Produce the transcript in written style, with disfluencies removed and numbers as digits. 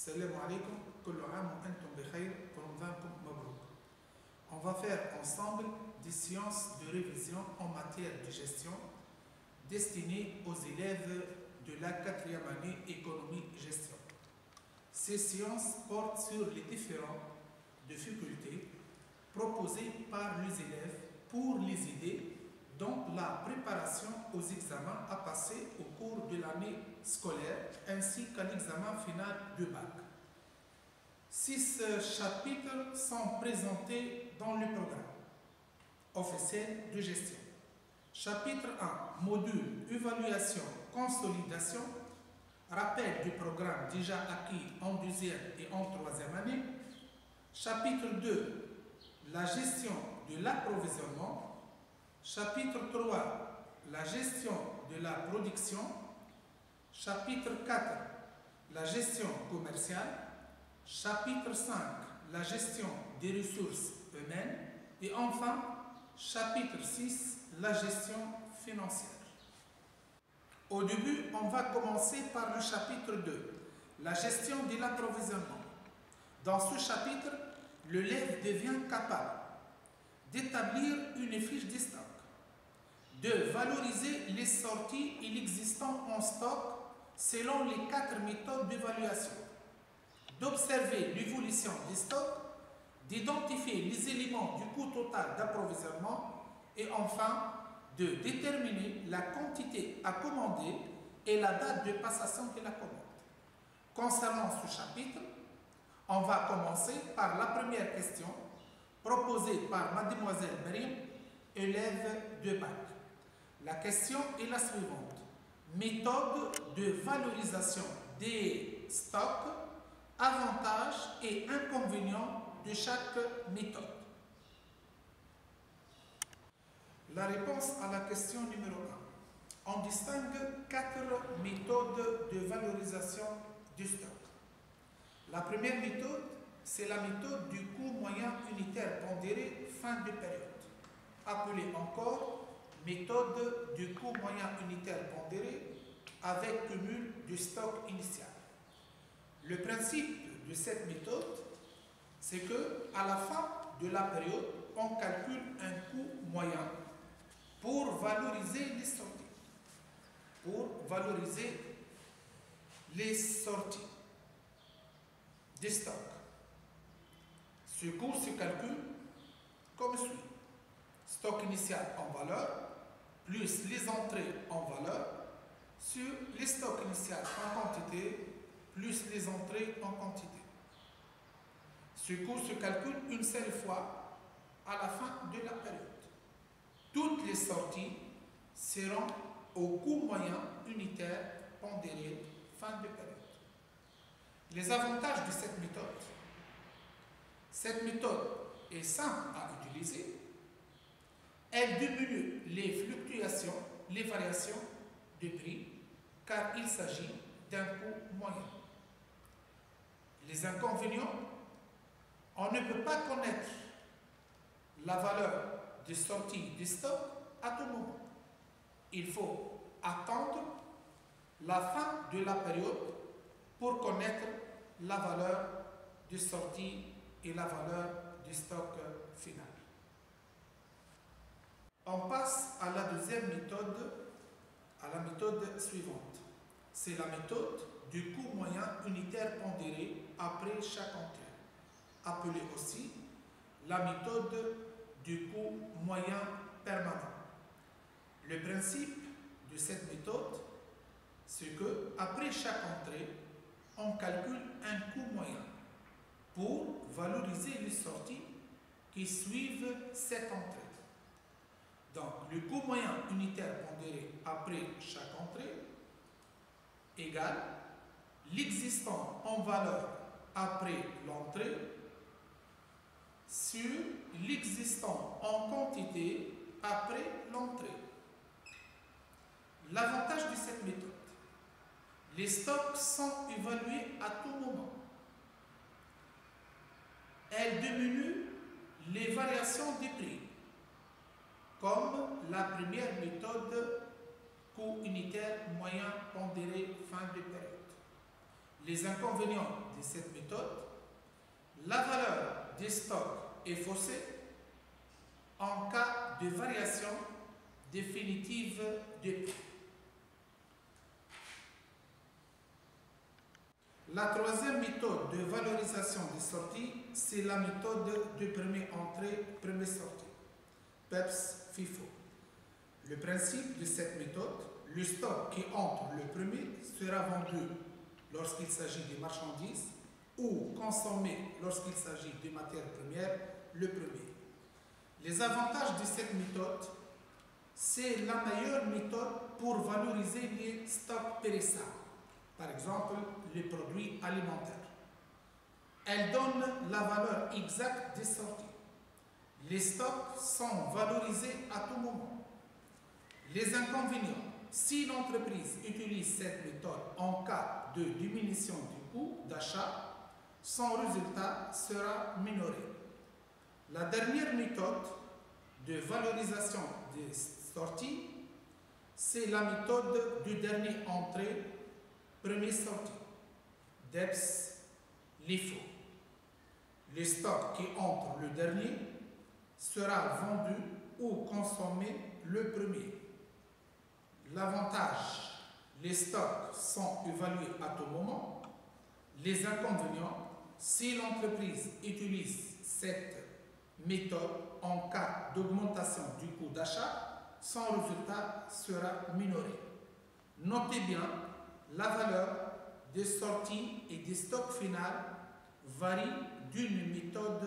Salam alaikum, kullu aam wa antum bi khair, Ramadankum mabrouk. On va faire ensemble des séances de révision en matière de gestion destinées aux élèves de la 4e année économie-gestion. Ces séances portent sur les différentes difficultés proposées par les élèves pour les aider dans la préparation aux examens à passer au cours de l'année scolaire ainsi qu'à l'examen final de bac. 6 chapitres sont présentés dans le programme officiel de gestion. Chapitre 1, module évaluation, consolidation, rappel du programme déjà acquis en 2e et en 3e année. Chapitre 2, la gestion de l'approvisionnement. Chapitre 3, la gestion de la production. Chapitre 4, la gestion commerciale. Chapitre 5, la gestion des ressources humaines. Et enfin, chapitre 6, la gestion financière. Au début, on va commencer par le chapitre 2, la gestion de l'approvisionnement. Dans ce chapitre, l'élève devient capable d'établir une fiche de stock, de valoriser les sorties et l'existant en stock selon les 4 méthodes d'évaluation, d'observer l'évolution des stocks, d'identifier les éléments du coût total d'approvisionnement et enfin de déterminer la quantité à commander et la date de passation de la commande. Concernant ce chapitre, on va commencer par la première question proposée par mademoiselle Marim, élève de bac. La question est la suivante. Méthode de valorisation des stocks, avantages et inconvénients de chaque méthode. La réponse à la question numéro 1. On distingue 4 méthodes de valorisation du stock. La première méthode, c'est la méthode du coût moyen unitaire pondéré fin de période, appelée encore méthode du coût moyen unitaire pondéré avec cumul du stock initial. Le principe de cette méthode, c'est que à la fin de la période, on calcule un coût moyen pour valoriser les sorties. Pour valoriser les sorties des stocks. Ce coût se calcule comme suit. Stock initial en valeur plus les entrées en valeur sur les stocks initial en quantité plus les entrées en quantité. Ce coût se calcule une seule fois à la fin de la période. Toutes les sorties seront au coût moyen unitaire pondéré fin de période. Les avantages de cette méthode. Cette méthode est simple à utiliser. Elle diminue les fluctuations, les variations de prix, car il s'agit d'un coût moyen. Les inconvénients, on ne peut pas connaître la valeur de sortie du stock à tout moment. Il faut attendre la fin de la période pour connaître la valeur de sortie et la valeur du stock final. On passe à la deuxième méthode, à la méthode suivante. C'est la méthode du coût moyen unitaire pondéré après chaque entrée, appelée aussi la méthode du coût moyen permanent. Le principe de cette méthode, c'est que après chaque entrée, on calcule un coût moyen pour valoriser les sorties qui suivent cette entrée. Donc, le coût moyen unitaire pondéré après chaque entrée égale l'existant en valeur après l'entrée sur l'existant en quantité après l'entrée. L'avantage de cette méthode, les stocks sont évalués à tout moment. Elle diminue les variations des prix, comme la première méthode coût unitaire moyen pondéré fin de période. Les inconvénients de cette méthode: la valeur des stocks est faussée en cas de variation définitive de prix. La troisième méthode de valorisation des sorties, c'est la méthode de première entrée, première sortie, PEPS-FIFO. Le principe de cette méthode: le stock qui entre le premier sera vendu lorsqu'il s'agit des marchandises ou consommé lorsqu'il s'agit de matières premières le premier. Les avantages de cette méthode: c'est la meilleure méthode pour valoriser les stocks périssables, par exemple les produits alimentaires. Elle donne la valeur exacte des sorties. Les stocks sont valorisés à tout moment. Les inconvénients: si l'entreprise utilise cette méthode en cas de diminution du coût d'achat, son résultat sera minoré. La dernière méthode de valorisation des sorties, c'est la méthode du dernier entrée, premier sortie, DEPS-LIFO. Le stock qui entre le dernier sera vendu ou consommé le premier. L'avantage: les stocks sont évalués à tout moment. Les inconvénients: si l'entreprise utilise cette méthode en cas d'augmentation du coût d'achat, son résultat sera minoré. Notez bien, la valeur des sorties et des stocks finaux varie d'une méthode